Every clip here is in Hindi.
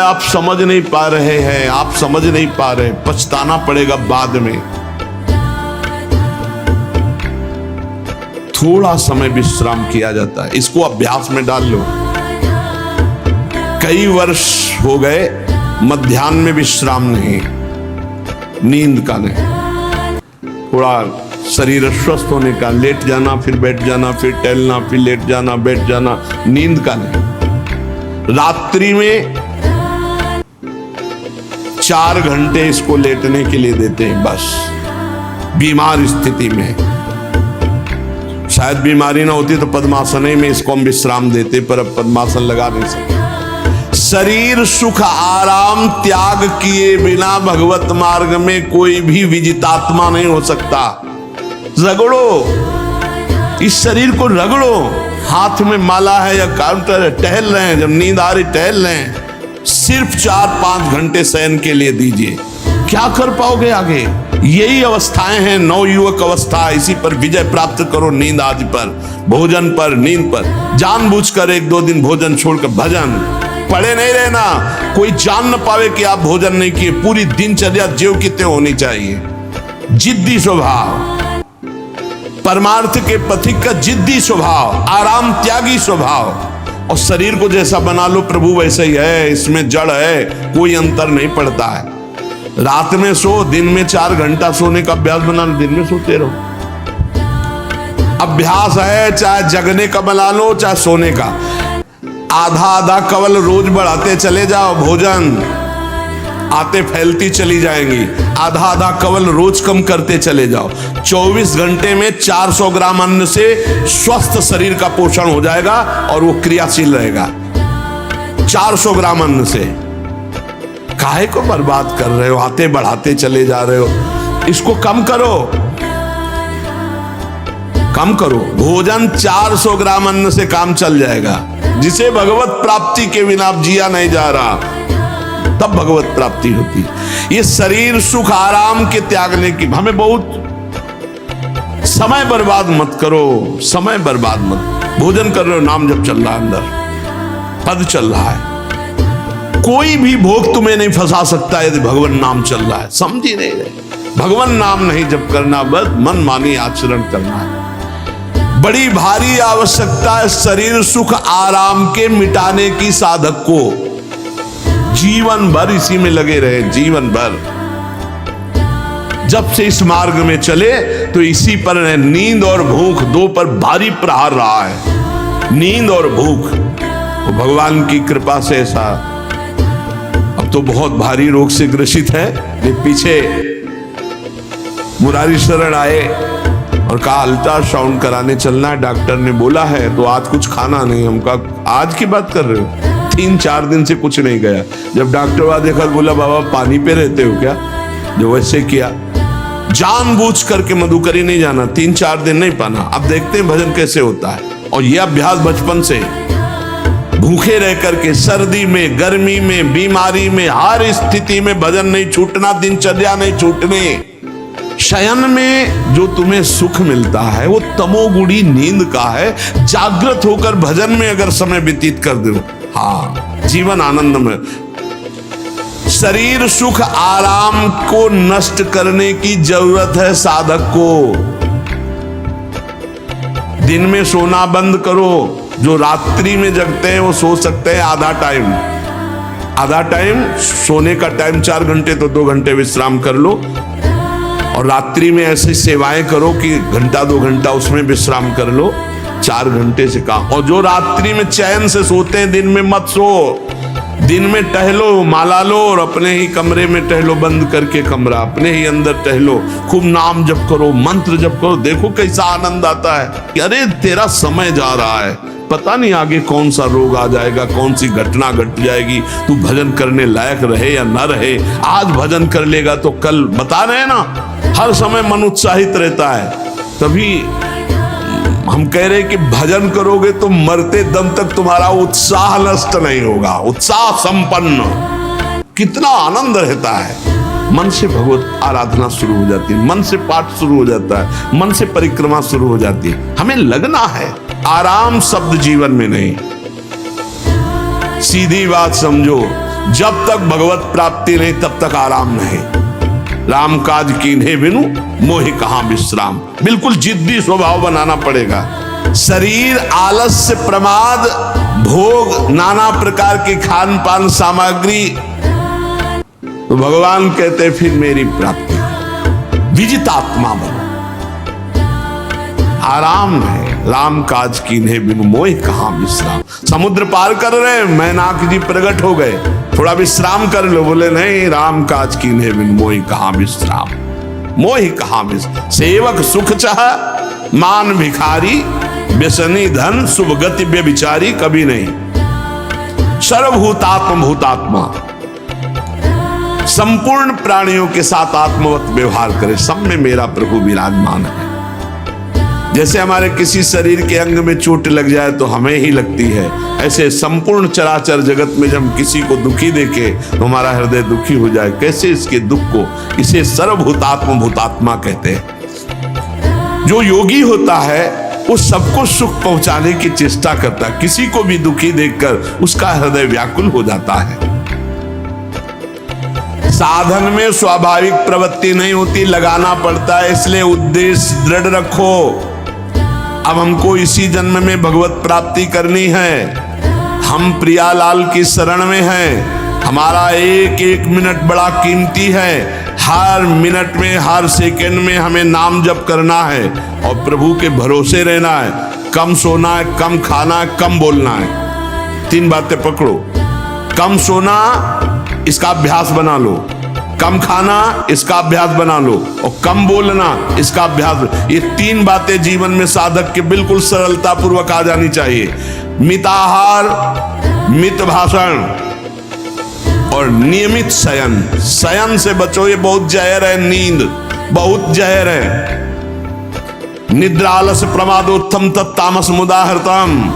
आप समझ नहीं पा रहे हैं, आप समझ नहीं पा रहे, पछताना पड़ेगा बाद में। थोड़ा समय विश्राम किया जाता है, इसको अभ्यास में डाल लो। कई वर्ष हो गए मध्याह्न में विश्राम नहीं, नींद का नहीं, थोड़ा शरीर स्वस्थ होने का, लेट जाना फिर बैठ जाना, फिर टहलना, फिर लेट जाना बैठ जाना, नींद का नहीं। रात्रि में 4 घंटे इसको लेटने के लिए देते हैं बस। बीमार स्थिति में, शायद बीमारी ना होती तो पद्मासन में इसको हम विश्राम देते, पर अब पद्मासन लगा नहीं सकते। शरीर सुख आराम त्याग किए बिना भगवत मार्ग में कोई भी विजितात्मा नहीं हो सकता। रगड़ो, इस शरीर को रगड़ो। हाथ में माला है या काउंटर है, टहल रहे हैं, जब नींद आ रही टहल रहे हैं, सिर्फ 4-5 घंटे शयन के लिए दीजिए। क्या कर पाओगे आगे? यही अवस्थाएं हैं, नवयुवक अवस्था। इसी पर विजय प्राप्त करो। नींद आदि पर, भोजन पर, नींद पर जानबूझकर 1-2 दिन भोजन छोड़कर भजन पड़े नहीं रहना। कोई जान न पावे कि आप भोजन नहीं किए। पूरी दिनचर्या ज्यों की त्यों होनी चाहिए। जिद्दी स्वभाव, परमार्थ के पथिक का जिद्दी स्वभाव, आराम त्यागी स्वभाव। और शरीर को जैसा बना लो प्रभु वैसे ही है, इसमें जड़ है, कोई अंतर नहीं पड़ता है। रात में सो, दिन में 4 घंटा सोने का अभ्यास बना लो, दिन में सोते रहो। अभ्यास है, चाहे जगने का बना लो चाहे सोने का। आधा आधा कवल रोज बढ़ाते चले जाओ, भोजन आते फैलती चली जाएंगी। आधा आधा कवल रोज कम करते चले जाओ। 24 घंटे में 400 ग्राम अन्न से स्वस्थ शरीर का पोषण हो जाएगा और वो क्रियाशील रहेगा। 400 ग्राम अन्न से काहे को बर्बाद कर रहे हो? आते बढ़ाते चले जा रहे हो। इसको कम करो, कम करो। भोजन 400 ग्राम अन्न से काम चल जाएगा। जिसे भगवत प्राप्ति के बिना जिया नहीं जा रहा, तब भगवत प्राप्ति होती। ये शरीर सुख आराम के त्यागने की, हमें बहुत समय बर्बाद मत करो, समय बर्बाद मत। भोजन कर रहे हो, नाम जब चल रहा है, अंदर पद चल रहा है। कोई भी भोग तुम्हें नहीं फंसा सकता यदि भगवान नाम चल रहा है। समझ ही नहीं रहे। भगवान नाम नहीं जब करना, बस मन मानी आचरण करना है। बड़ी भारी आवश्यकता है शरीर सुख आराम के मिटाने की साधक को। जीवन भर इसी में लगे रहे, जीवन भर। जब से इस मार्ग में चले तो इसी पर है। नींद और भूख 2 पर भारी प्रहार रहा है। नींद और भूख, तो भगवान की कृपा से ऐसा अब तो बहुत भारी रोग से ग्रसित है। पीछे मुरारी शरण आए और कहा अल्ट्रासाउंड कराने चलना है, डॉक्टर ने बोला है, तो आज कुछ खाना नहीं। हम कहा आज की बात कर रहे हो? 3-4 दिन से कुछ नहीं गया। जब डॉक्टर वहां देखा, बोला बाबा पानी पे रहते हो क्या? जो वैसे किया, जानबूझ करके मधुकरी नहीं जाना, 3-4 दिन नहीं पाना। अब देखते हैं भजन कैसे होता है। और यह अभ्यास बचपन से, भूखे रह करके, सर्दी में, गर्मी में, बीमारी में, हर स्थिति में भजन नहीं छूटना, दिनचर्या नहीं छूटने। शयन में जो तुम्हें सुख मिलता है वो तमोगुणी नींद का है। जागृत होकर भजन में अगर समय व्यतीत कर दो, हाँ, जीवन आनंद में। शरीर सुख आराम को नष्ट करने की जरूरत है साधक को। दिन में सोना बंद करो। जो रात्रि में जगते हैं वो सो सकते हैं आधा टाइम। आधा टाइम सोने का टाइम 4 घंटे, तो 2 घंटे विश्राम कर लो। और रात्रि में ऐसी सेवाएं करो कि 1-2 घंटा उसमें विश्राम कर लो। 4 घंटे से काम। और जो रात्रि में चैन से सोते हैं, दिन में मत सो। दिन में टहलो, माला लो और अपने ही कमरे में टहलो, बंद करके कमरा, अपने ही अंदर टहलो, खूब नाम जप करो, मंत्र जप करो। देखो कैसा आनंद आता है कि अरे तेरा समय जा रहा है, पता नहीं आगे कौन सा रोग आ जाएगा, कौन सी घटना घट जाएगी, तू भजन करने लायक रहे या न रहे। आज भजन कर लेगा तो कल, बता रहे ना, हर समय मन उत्साहित रहता है। तभी हम कह रहे कि भजन करोगे तो मरते दम तक तुम्हारा उत्साह नष्ट नहीं होगा, उत्साह संपन्न। कितना आनंद रहता है। मन से भगवत आराधना शुरू हो जाती है, मन से पाठ शुरू हो जाता है, मन से परिक्रमा शुरू हो जाती है। हमें लगना है, आराम शब्द जीवन में नहीं। सीधी बात समझो, जब तक भगवत प्राप्ति नहीं तब तक आराम नहीं। राम काज कीन्हे बिनु मोहि कहां विश्राम। बिल्कुल जिद्दी स्वभाव बनाना पड़ेगा। शरीर, आलस्य, प्रमाद, भोग, नाना प्रकार की खान पान सामग्री, तो भगवान कहते फिर मेरी प्राप्ति, विजितात्मा बनो, आराम है। राम काज कीन्हे बिनु मोहि कहां विश्राम। समुद्र पार कर रहे, मैनाक जी प्रकट हो गए, थोड़ा विश्राम कर लो। बोले नहीं, राम काज कीन्हे बिनु मोहि कहां विश्राम, मोहि कहां विश्राम। सेवक सुख चाह, मान भिखारी, व्यसनी धन, शुभ गति व्यभिचारी, कभी नहीं। सर्वभूतात्म भूतात्मा, संपूर्ण प्राणियों के साथ आत्मवत व्यवहार करे, सब में मेरा प्रभु विराजमान है। जैसे हमारे किसी शरीर के अंग में चोट लग जाए तो हमें ही लगती है, ऐसे संपूर्ण चराचर जगत में जब हम किसी को दुखी देखे तो हमारा हृदय दुखी हो जाए। कैसे इसके दुख को, इसे सर्वभूतात्म भूतात्मा कहते हैं। जो योगी होता है वो सबको सुख पहुंचाने की चेष्टा करता है, किसी को भी दुखी देखकर उसका हृदय व्याकुल हो जाता है। साधन में स्वाभाविक प्रवृत्ति नहीं होती, लगाना पड़ता है, इसलिए उद्देश्य दृढ़ रखो। अब हमको इसी जन्म में भगवत प्राप्ति करनी है। हम प्रियालाल की शरण में हैं। हमारा एक एक मिनट बड़ा कीमती है। हर मिनट में, हर सेकंड में हमें नाम जप करना है और प्रभु के भरोसे रहना है। कम सोना है, कम खाना है, कम बोलना है। 3 बातें पकड़ो। कम सोना, इसका अभ्यास बना लो। कम खाना, इसका अभ्यास बना लो। और कम बोलना, इसका अभ्यास। ये 3 बातें जीवन में साधक के बिल्कुल सरलता पूर्वक आ जानी चाहिए। मिताहार, मित भाषण और नियमित शयन। शयन से बचो, ये बहुत जहर है। नींद बहुत जहर है। निद्रा आलस्य प्रमादोत्थम तत्तामस मुदाहृतम।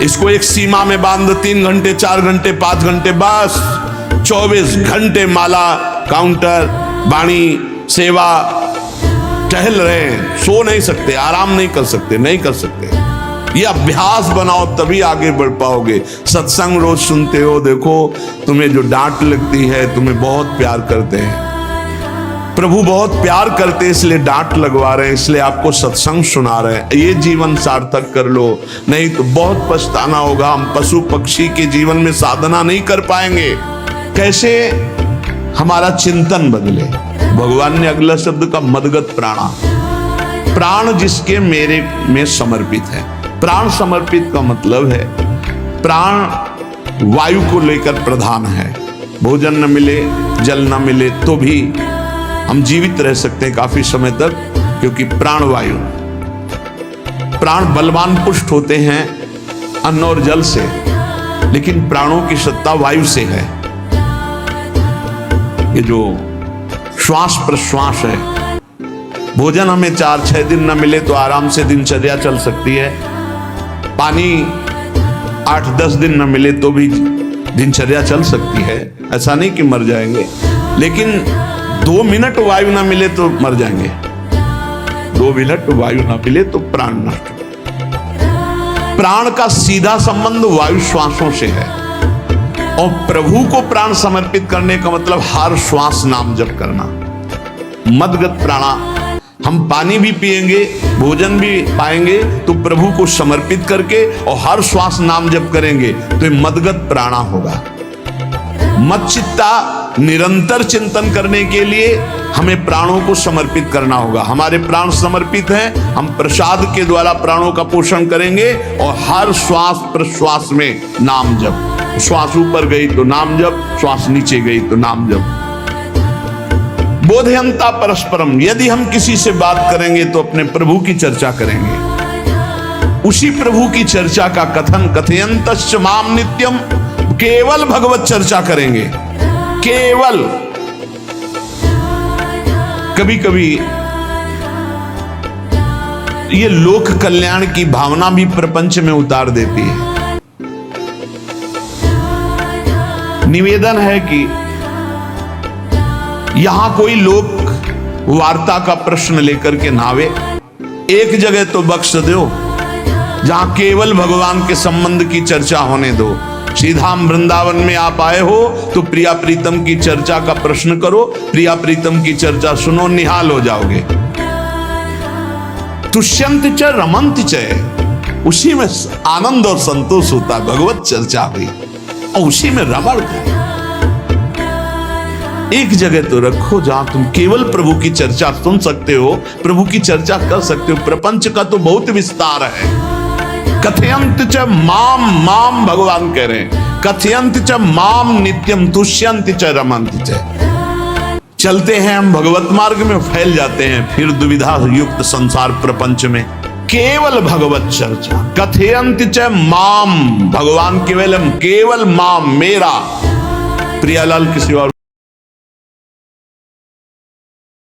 इसको एक सीमा में बांध, 3 घंटे, 4 घंटे, 5 घंटे, बस 24 घंटे माला, काउंटर, वाणी, सेवा, टहल रहे, सो नहीं सकते, आराम नहीं कर सकते, नहीं कर सकते। ये अभ्यास बनाओ तभी आगे बढ़ पाओगे। सत्संग रोज सुनते हो, देखो तुम्हें जो डांट लगती है, तुम्हें बहुत प्यार करते हैं, प्रभु बहुत प्यार करते हैं, इसलिए डांट लगवा रहे हैं, इसलिए आपको सत्संग सुना रहे हैं। ये जीवन सार्थक कर लो, नहीं तो बहुत पछताना होगा। हम पशु पक्षी के जीवन में साधना नहीं कर पाएंगे। कैसे? हमारा चिंतन बदले। भगवान ने अगला शब्द का मदगत प्राणा, प्राण जिसके मेरे में समर्पित है। प्राण समर्पित का मतलब है प्राण वायु को लेकर प्रधान है। भोजन न मिले, जल न मिले तो भी हम जीवित रह सकते हैं काफी समय तक, क्योंकि प्राण वायु, प्राण बलवान पुष्ट होते हैं अन्न और जल से, लेकिन प्राणों की सत्ता वायु से है। ये जो श्वास प्रश्वास है, भोजन हमें 4-6 दिन न मिले तो आराम से दिनचर्या चल सकती है। पानी 8-10 दिन न मिले तो भी दिनचर्या चल सकती है, ऐसा नहीं कि मर जाएंगे। लेकिन 2 मिनट वायु ना मिले तो मर जाएंगे। 2 मिनट वायु ना मिले तो प्राण नष्ट। प्राण का सीधा संबंध वायु श्वासों से है, और प्रभु को प्राण समर्पित करने का मतलब हर श्वास नाम जप करना। मदगत प्राणा, हम पानी भी पिएंगे, भोजन भी पाएंगे तो प्रभु को समर्पित करके, और हर श्वास नाम जप करेंगे तो ये मदगत प्राणा होगा। मच्चित्ता, निरंतर चिंतन करने के लिए हमें प्राणों को समर्पित करना होगा। हमारे प्राण समर्पित हैं, हम प्रसाद के द्वारा प्राणों का पोषण करेंगे, और हर श्वास प्रश्वास में नाम जप। श्वास ऊपर गई तो नाम जप, श्वास नीचे गई तो नाम जप। बोधयंता परस्परम, यदि हम किसी से बात करेंगे तो अपने प्रभु की चर्चा करेंगे। उसी प्रभु की चर्चा का कथन, कथयंतश्च माम नित्यम, केवल भगवत चर्चा करेंगे, केवल। कभी कभी ये लोक कल्याण की भावना भी प्रपंच में उतार देती है। निवेदन है कि यहां कोई लोक वार्ता का प्रश्न लेकर के नावे, एक जगह तो बख्श दो जहां केवल भगवान के संबंध की चर्चा होने दो। श्रीधाम वृंदावन में आप आए हो तो प्रिया प्रीतम की चर्चा का प्रश्न करो, प्रिया प्रीतम की चर्चा सुनो, निहाल हो जाओगे। तुष्यंत च रमंत च, उसी में आनंद और संतोष होता है। भगवत चर्चा हुई और उसी में रमण कर। एक जगह तो रखो जहां तुम केवल प्रभु की चर्चा सुन सकते हो, प्रभु की चर्चा कर सकते हो। प्रपंच का तो बहुत विस्तार है। कथयंत च माम, माम भगवान कह रहे हैं, कथयंत च माम नित्यम तुष्यंत च रमंत च। चलते हैं हम भगवत मार्ग में, फैल जाते हैं फिर दुविधा युक्त संसार प्रपंच में। केवल भगवत चर्चा, कथयंत च माम, भगवान केवल माम, मेरा, प्रियालाल किसी और